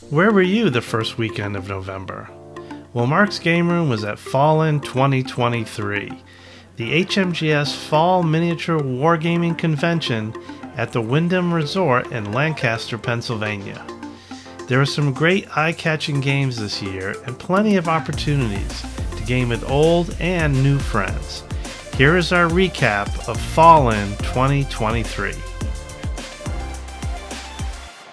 Where were you the first weekend of November? Well, Mark's Game Room was at Fallen 2023, the HMGS Fall Miniature Wargaming Convention at the Wyndham Resort in Lancaster, Pennsylvania. There were some great eye-catching games this year and plenty of opportunities to game with old and new friends. Here is our recap of Fallen 2023.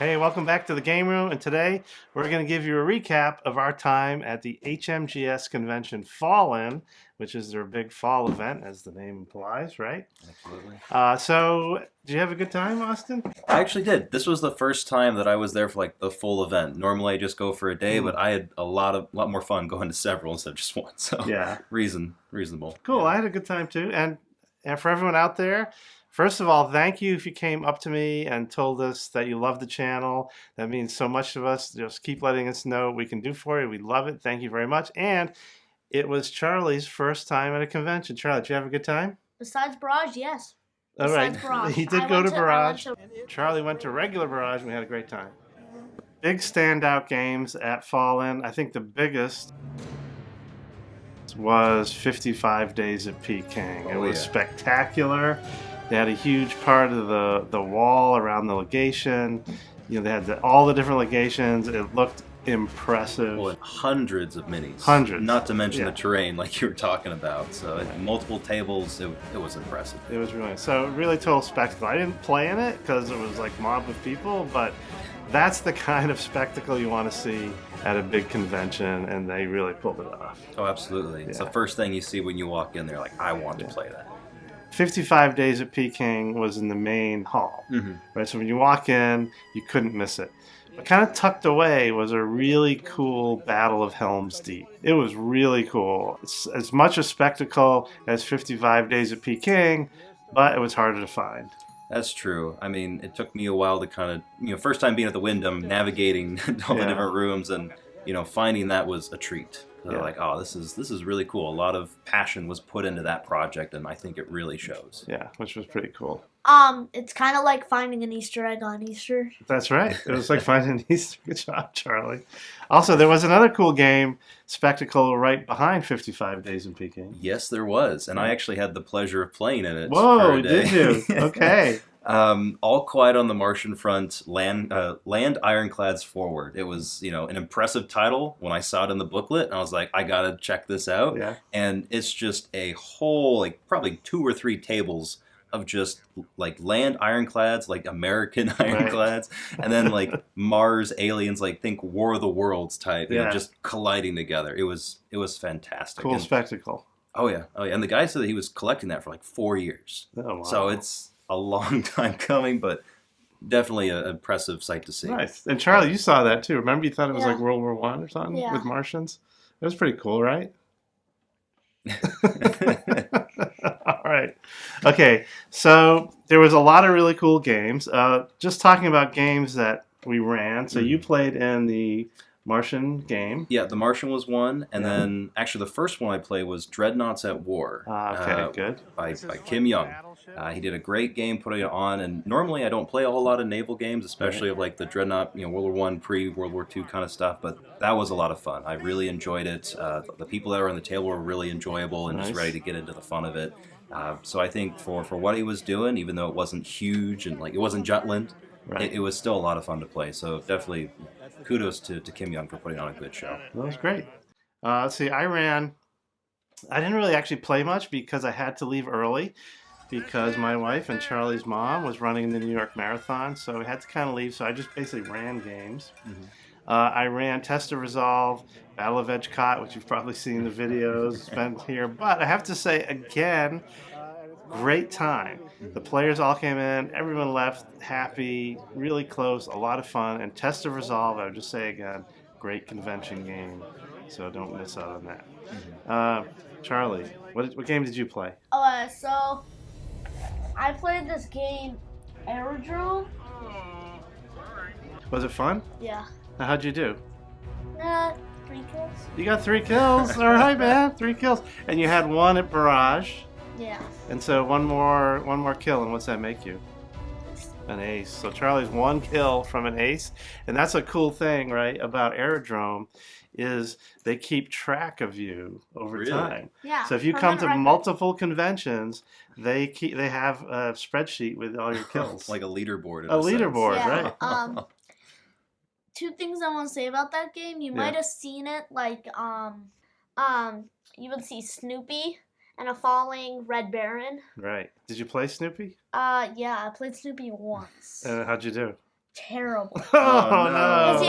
Hey, welcome back to the Game Room, and today we're going to give you a recap of our time at the HMGS convention Fallen, which is their big fall event, as the name implies, right? Absolutely. So, did you have a good time, Austin? I actually did. This was the first time that I was there for like the full event. Normally I just go for a day, but I had a lot more fun going to several instead of just one. So yeah, reasonable. Cool. Yeah. I had a good time too, and for everyone out there. First of all, thank you if you came up to me and told us that you love the channel. That means so much to us. Just keep letting us know what we can do for you. We love it. Thank you very much. And it was Charlie's first time at a convention. Charlie, did you have a good time? Besides Barrage, yes. All right. Barrage. He did go to Barrage. Charlie went to regular Barrage and we had a great time. Big standout games at Fallen. I think the biggest was 55 Days at Peking. It was spectacular. They had a huge part of the wall around the legation. You know, they had all the different legations. It looked impressive. Well, hundreds of minis. Hundreds. Not to mention the terrain like you were talking about. So multiple tables, it was impressive. It was really, so really total spectacle. I didn't play in it because it was like mob of people, but that's the kind of spectacle you want to see at a big convention, and they really pulled it off. Oh, absolutely. It's the first thing you see when you walk in there, like, I want to play that. 55 Days at Peking was in the main hall, right? So when you walk in, you couldn't miss it. But kind of tucked away was a really cool Battle of Helms Deep. It was really cool. It's as much a spectacle as 55 Days at Peking, but it was harder to find. That's true. I mean, it took me a while to kind of, first time being at the Wyndham, navigating all the different rooms, and finding that was a treat. Like, oh, this is really cool. A lot of passion was put into that project, and I think it really shows. Yeah, which was pretty cool. It's kind of like finding an Easter egg on Easter. That's right. It was like finding an Easter egg. Good job, Charlie. Also, there was another cool game, spectacle, right behind 55 Days in Peking. Yes, there was, and I actually had the pleasure of playing in it. Whoa, did you? Okay. All Quiet on the Martian Front, Land Ironclads Forward. It was, an impressive title when I saw it in the booklet, and I was like, I gotta check this out. Yeah. And it's just a whole, probably 2 or 3 tables of just, land ironclads, American ironclads, and then, Mars aliens, think War of the Worlds type, just colliding together. It was fantastic. Cool spectacle. Oh, yeah. And the guy said that he was collecting that for, 4 years. Oh, wow. So it's a long time coming, but definitely an impressive sight to see. Nice. And Charlie, you saw that too. Remember you thought it was like World War I or something with Martians? It was pretty cool, right? All right. Okay, so there was a lot of really cool games. Just talking about games that we ran. So you played in the Martian game. Yeah, the Martian was one, and then actually the first one I played was Dreadnoughts at War. Okay, good. By Kim Young. He did a great game putting it on, and normally I don't play a whole lot of naval games, especially of the Dreadnought, World War I, pre-World War II kind of stuff, but that was a lot of fun. I really enjoyed it. The people that were on the table were really enjoyable and just ready to get into the fun of it. So I think for what he was doing, even though it wasn't huge and it wasn't Jutland, it was still a lot of fun to play. So definitely kudos to Kim Young for putting on a good show. That was great. Let's see, I didn't really actually play much because I had to leave early because my wife and Charlie's mom was running the New York Marathon, so we had to kind of leave, so I just basically ran games. I ran Test of Resolve, Battle of Edgecott, which you've probably seen the videos spent here, but I have to say, again, great time. The players all came in, everyone left happy, really close, a lot of fun, and Test of Resolve, I would just say again, great convention game, so don't miss out on that. Charlie, what game did you play? So I played this game, Aerodrome. Was it fun? Yeah. How'd you do? 3 kills. You got 3 kills. All right, man. 3 kills. And you had 1 at Barrage. Yeah. And so one more kill, and what's that make you? an ace. So Charlie's 1 kill from an ace, and that's a cool thing, right, about Aerodrome, is they keep track of you over Really? time. Yeah. So if you come to multiple conventions, they have a spreadsheet with all your kills. Like a leaderboard. A leaderboard, Yeah. right? 2 things I want to say about that game. You might have seen it, like you would see Snoopy and a falling Red Baron. Right. Did you play Snoopy? Yeah, I played Snoopy once. How'd you do? Terrible. Oh, no. Because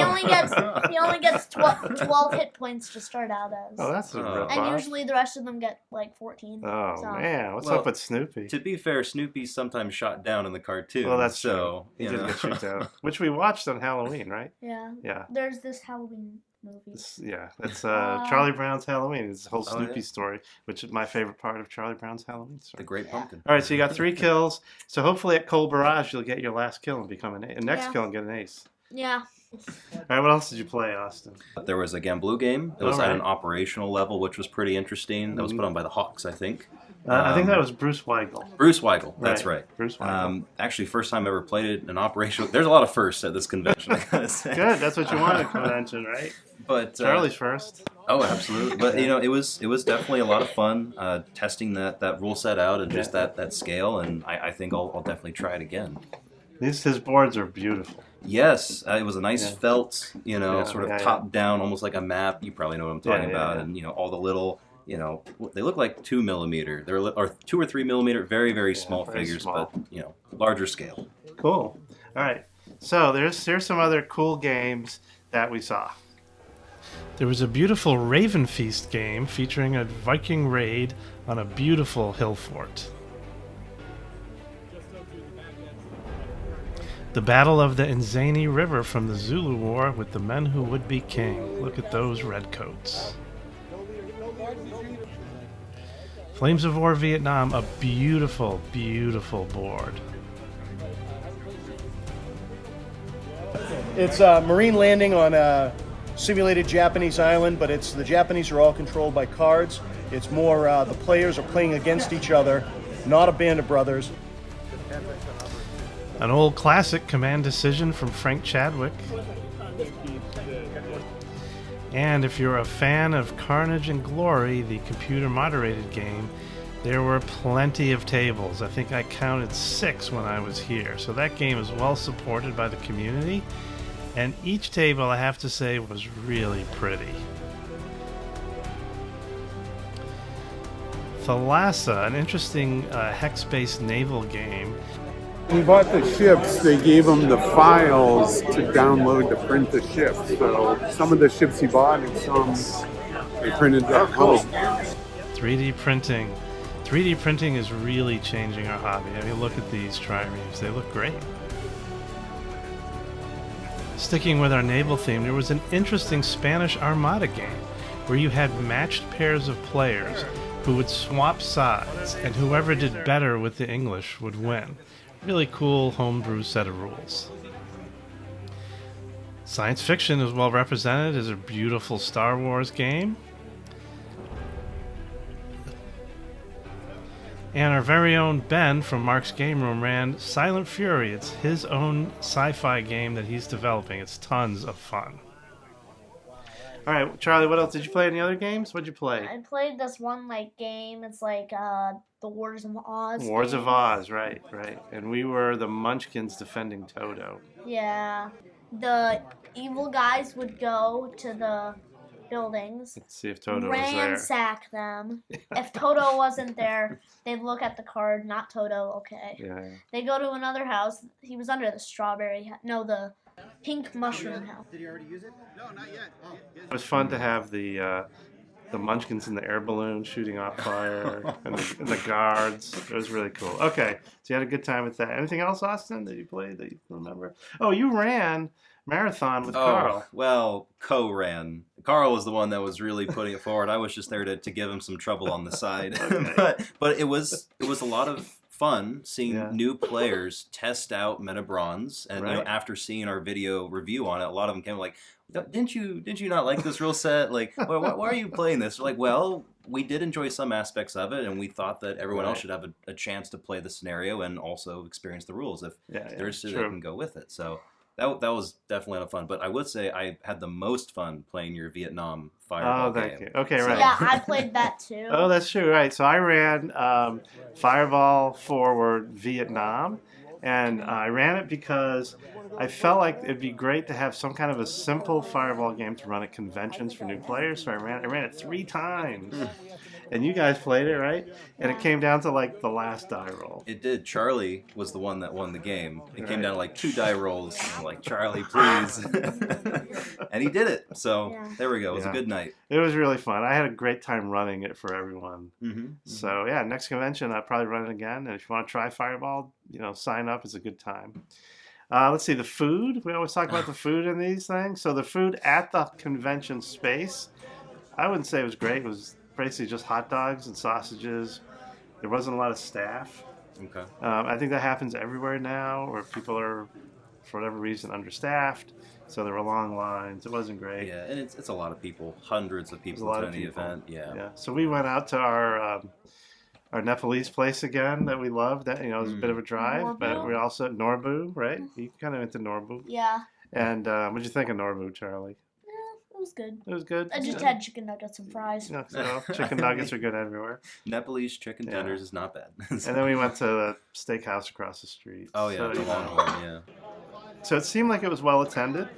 he only gets 12 hit points to start out as. Oh, that's a rip-off. And usually the rest of them get like 14. Oh, so. man. What's up with Snoopy? To be fair, Snoopy's sometimes shot down in the cartoon. Well, that's so true. He did get shot down. Which we watched on Halloween, right? Yeah. Yeah. There's this Halloween movie. It's Charlie Brown's Halloween. It's the whole Oh, Snoopy yeah. story, which is my favorite part of Charlie Brown's Halloween story. The Great Pumpkin. All right, so you got 3 kills. So hopefully at Cold Barrage, you'll get your last kill and become an next kill and get an ace. Yeah. All right, what else did you play, Austin? There was a Gamblu game. It was All at right. an operational level, which was pretty interesting. That was put on by the Hawks, I think. I think that was Bruce Weigel. Bruce Weigel, that's right. Bruce Weigel. Actually, first time I ever played it in operational. There's a lot of firsts at this convention, I gotta say. Good, that's what you want at a convention, right? But Charlie's first. Oh, absolutely. But it was definitely a lot of fun testing that rule set out and just that scale. And I think I'll definitely try it again. His boards are beautiful. Yes, it was a nice felt, sort of top down, almost like a map. You probably know what I'm talking about. And all the little, they look like 2 millimeter. Or 2 or 3 millimeter, very very small figures, small. but larger scale. Cool. All right. So here's some other cool games that we saw. There was a beautiful Raven Feast game featuring a Viking raid on a beautiful hill fort. The Battle of the Inzani River from the Zulu War with the men who would be king. Look at those redcoats. Flames of War Vietnam, a beautiful, beautiful board. It's a marine landing on a simulated Japanese island, but the Japanese are all controlled by cards. It's more the players are playing against each other, not a band of brothers. An old classic, Command Decision from Frank Chadwick. And if you're a fan of Carnage and Glory, the computer-moderated game, there were plenty of tables. I think I counted 6 when I was here. So that game is well supported by the community. And each table, I have to say, was really pretty. Thalassa, an interesting hex-based naval game. When he bought the ships, they gave him the files to download to print the ships. So some of the ships he bought and some they printed at home. 3D printing. 3D printing is really changing our hobby. I mean, look at these triremes. They look great. Sticking with our naval theme, there was an interesting Spanish Armada game where you had matched pairs of players who would swap sides, and whoever did better with the English would win. Really cool homebrew set of rules. Science fiction is well represented as a beautiful Star Wars game. And our very own Ben from Mark's Game Room ran Silent Fury. It's his own sci-fi game that he's developing. It's tons of fun. All right, Charlie, what else? Did you play any other games? What'd you play? I played this one game. It's like the Wars of Oz. Wars game. of Oz, right. And we were the Munchkins defending Toto. Yeah. The evil guys would go to the buildings. Let's see if Toto was there. Ransack them. If Toto wasn't there, they'd look at the card. Not Toto. Okay. Yeah. They go to another house. He was under the strawberry. The pink mushroom house. Did he already use it? No, not yet. Oh, It was fun to have the Munchkins in the air balloon shooting off fire and the guards. It was really cool. Okay, so you had a good time with that. Anything else, Austin, that you played that you remember? Oh, you ran marathon with Carl. Well, co-ran. Carl was the one that was really putting it forward. I was just there to give him some trouble on the side. but it was a lot of fun seeing Yeah. new players test out Meta Bronze, and you know, Right. after seeing our video review on it, a lot of them came like, didn't you not like this rule set? Like, why are you playing this? We're like, well, we did enjoy some aspects of it, and we thought that everyone else Right. should have a chance to play the scenario and also experience the rules if Yeah, they're interested, true. they can go with it. So that was definitely a lot of fun. But I would say I had the most fun playing your Vietnam Fireball Oh, thank game. you. Okay, So- right. Yeah, I played that too. Oh, that's true, right. So I ran Fireball Forward Vietnam, and I ran it because I felt like it'd be great to have some kind of a simple Fireball game to run at conventions for new players. So I ran it 3 times. And you guys played it, right? And it came down to like the last die roll. It did. Charlie was the one that won the game. It came Right. down to like 2 die rolls. I'm like, Charlie, please. And he did it. So Yeah. there we go. It was Yeah. a good night. It was really fun. I had a great time running it for everyone. Mm-hmm. So yeah, next convention I'll probably run it again. And if you want to try Fireball, sign up. It's a good time. Let's see, the food. We always talk about the food in these things. So the food at the convention space, I wouldn't say it was great. It was basically just hot dogs and sausages. There wasn't a lot of staff. Okay. I think that happens everywhere now, where people are, for whatever reason, understaffed. So there were long lines. It wasn't great. Yeah, and it's a lot of people, hundreds of There's a people lot of attending the people. event. Yeah. Yeah. So we went out to our Nepalese place again that we loved. That it was a bit of a drive, but Norbu? we also Norbu, right? You kind of into Norbu. Yeah, And what'd you think of Norbu, Charlie? it was good. It was good. I just Yeah. had chicken nuggets and fries. Yeah, so chicken nuggets are good everywhere. Nepalese chicken Yeah. tenders is not bad. And then we went to the steakhouse across the street. Oh yeah, So, the Longhorn. Yeah. So it seemed like it was well attended.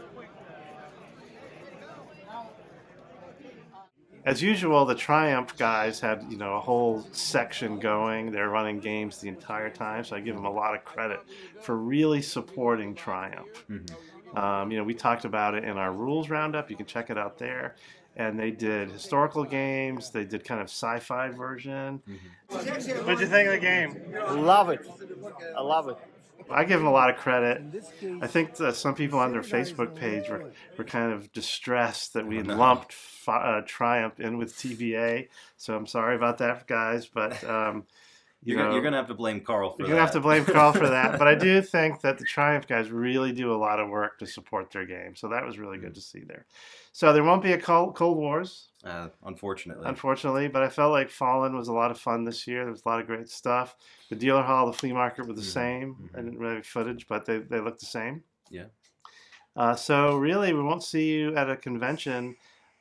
As usual, the Triumph guys had, a whole section going. They're running games the entire time, so I give them a lot of credit for really supporting Triumph. Mm-hmm. We talked about it in our rules roundup. You can check it out there. And they did historical games. They did kind of sci-fi version. Mm-hmm. What'd you think of the game? Love it. I love it. I give them a lot of credit. I think that some people on their Facebook page were kind of distressed that we had lumped Triumph in with TBA. So I'm sorry about that, guys. But You're gonna have to blame Carl for that. you're gonna have to blame Carl for that. But I do think that the Triumph guys really do a lot of work to support their game. So that was really good to see there. So there won't be a Cold Wars, Unfortunately. but I felt like Fallen was a lot of fun this year. There was a lot of great stuff. The dealer hall, the flea market were the same. I didn't really have footage, but they looked the same. Yeah. So really, we won't see you at a convention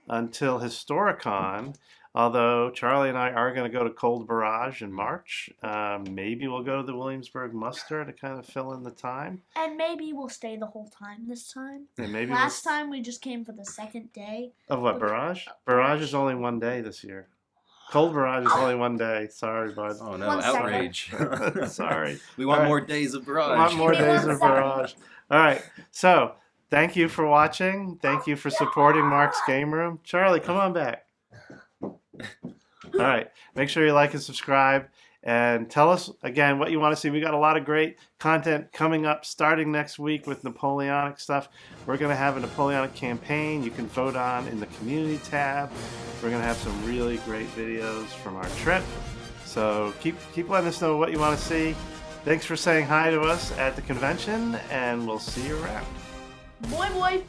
until Historicon. Although Charlie and I are going to go to Cold Barrage in March. Maybe we'll go to the Williamsburg Muster to kind of fill in the time. And maybe we'll stay the whole time this time. And maybe Last time we just came for the second day. of what, Barrage? Barrage is only 1 day this year. Cold Barrage is only 1 day. Sorry, bud. Oh no, 1 second. outrage. Sorry. We want All right. more days of Barrage. I want more Give me days 1 of second. Barrage. All right. So, thank you for watching. Thank you for supporting Mark's Game Room. Charlie, come on back. All right. Make sure you like and subscribe. And tell us, again, what you want to see. We got a lot of great content coming up starting next week with Napoleonic stuff. We're going to have a Napoleonic campaign you can vote on in the community tab. We're going to have some really great videos from our trip. So keep letting us know what you want to see. Thanks for saying hi to us at the convention, and we'll see you around. Boy, boy.